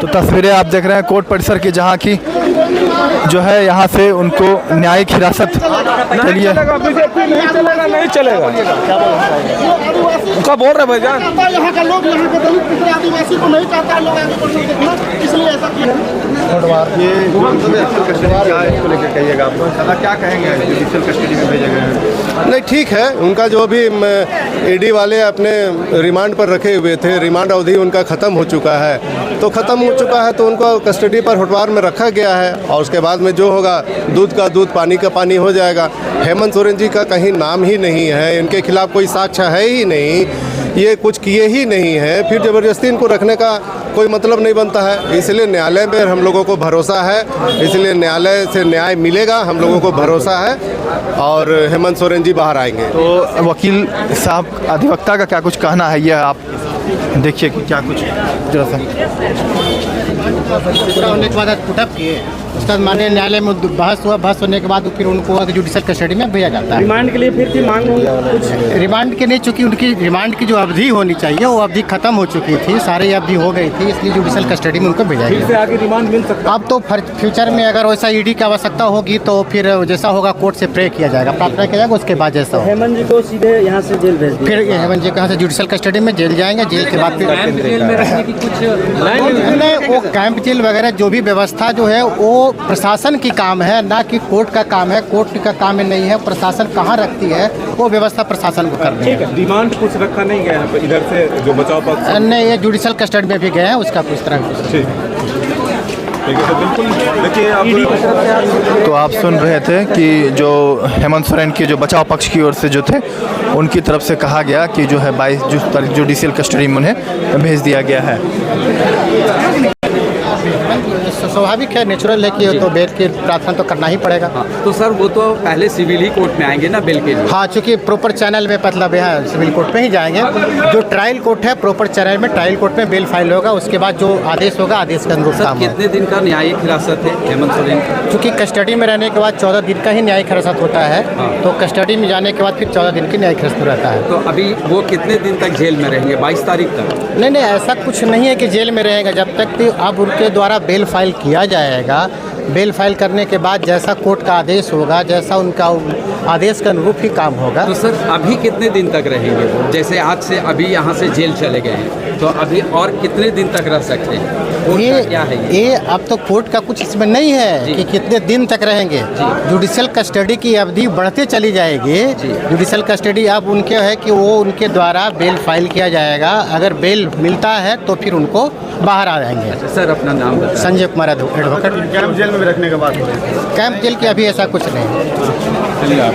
तस्वीरें आप देख रहे हैं कोर्ट परिसर की, जहां की जो है यहाँ से उनको न्यायिक हिरासत के लिए नहीं चलेगा उनका बोल रहे भाईजान। यहाँ का लोग यहाँ के दलित पिछड़े आदिवासी को नहीं चाहता है, लोग आगे बढ़ने को देखना, इसलिए ऐसा किया। कहिएगा आप क्या कहेंगे, जुडिशियल कस्टडी में भेजे गए हैं? नहीं, ठीक है, उनका जो भी ईडी वाले अपने रिमांड पर रखे हुए थे, रिमांड अवधि उनका ख़त्म हो चुका है, तो ख़त्म हो चुका है तो उनको कस्टडी पर होटवार में रखा गया है और उसके बाद में जो होगा दूध का दूध पानी का पानी हो जाएगा। हेमंत सोरेन जी का कहीं नाम ही नहीं है, इनके खिलाफ़ कोई साक्ष्य है ही नहीं, ये कुछ किए ही नहीं है, फिर ज़बरदस्ती इनको रखने का कोई मतलब नहीं बनता है। इसलिए न्यायालय में हम लोगों को भरोसा है, इसलिए न्यायालय से न्याय मिलेगा, हम लोगों को भरोसा है और हेमंत सोरेन जी बाहर आएंगे। तो वकील साहब, अधिवक्ता का क्या कुछ कहना है, यह आप देखिए कि क्या कुछ जो पूरा होने के बाद पुटअप किए, उसके बाद माननीय न्यायालय में बहस हुआ, बहस होने के बाद फिर उनको जुडिशियल कस्टडी में भेजा जाता है। रिमांड के लिए फिर की मांग कुछ रिमांड के नहीं, चूँकि उनकी रिमांड की जो अवधि होनी चाहिए वो अवधि खत्म हो चुकी थी, सारी अवधि हो गई थी, इसलिए जुडिशियल कस्टडी में उनको भेजा फिर से गया। आगे रिमांड मिल सकता अब तो फ्यूचर में अगर वैसा ईडी की आवश्यकता होगी तो फिर जैसा होगा कोर्ट से प्रे किया जाएगा, प्रार्थना किया जाएगा, उसके बाद जैसा होगा। हेमंत जी को सीधे यहाँ से जेल भेज दिया। फिर हेमंत जी कहाँ से जुडिशियल कस्टडी में जेल जाएंगे, जेल के बाद फिर जेल में रखने की कुछ नहीं, वो कैंप जेल वगैरह जो भी व्यवस्था जो है वो प्रशासन की काम है, ना कि कोर्ट का काम है। कोर्ट का काम में नहीं है, प्रशासन कहाँ रखती है वो व्यवस्था प्रशासन को करनी है। डिमांड कुछ रखा नहीं गया है इधर से जो बचाव पक्ष नहीं, ये जुडिशियल कस्टडी में भी गए हैं, उसका कुछ तरह ठीक है, तो बिल्कुल देखिए तो आप सुन रहे थे कि जो हेमंत सोरेन के जो बचाव पक्ष की ओर से जो थे उनकी तरफ से कहा गया कि जो है 22 तारीख जुडिशियल कस्टडी में उन्हें भेज दिया गया है। स्वाभाविक है, नेचुरल है कि तो बेल की प्रार्थना तो करना ही पड़ेगा। तो सर वो तो पहले सिविल ही कोर्ट में आएंगे ना बेल के लिए? हाँ, चूँकि प्रॉपर चैनल में मतलब है सिविल कोर्ट में ही जाएंगे। जो ट्रायल कोर्ट है प्रॉपर चैनल में, ट्रायल कोर्ट में बेल फाइल होगा, उसके बाद जो आदेश होगा आदेश के अनुरूप काम होगा। कितने दिन का न्यायिक हिरासत है हेमंत सोरेन? चूँकि कस्टडी में रहने के बाद 14 दिन का ही न्यायिक हिरासत होता है, तो कस्टडी में जाने के बाद फिर 14 दिन की न्यायिक हिरासत रहता है। तो अभी वो कितने दिन तक जेल में रहेंगे? 22 तारीख तक? नहीं, ऐसा कुछ नहीं है कि जेल में रहेगा, जब तक कि अब उनके द्वारा बेल फाइल किया जाएगा। बेल फाइल करने के बाद जैसा कोर्ट का आदेश होगा, जैसा उनका आदेश के अनुरूप ही काम होगा। तो सर अभी कितने दिन तक रहेंगे वो? जैसे आज से अभी यहाँ से जेल चले गए हैं, तो अभी और कितने दिन तक रह सकते हैं? क्या है ये अब तो कोर्ट का कुछ इसमें नहीं है कि कितने दिन तक रहेंगे। जुडिशियल कस्टडी की अवधि बढ़ते चली जाएगी। जुडिशियल कस्टडी अब उनके है कि वो उनके द्वारा बेल फाइल किया जाएगा, अगर बेल मिलता है तो फिर उनको बाहर आ जाएंगे। अच्छा सर, अपना नाम बताएं। Sanjay Kumar advocate. Camp jail में भी रखने के बाद कैंप जेल की अभी ऐसा कुछ नहीं है। चलिए आप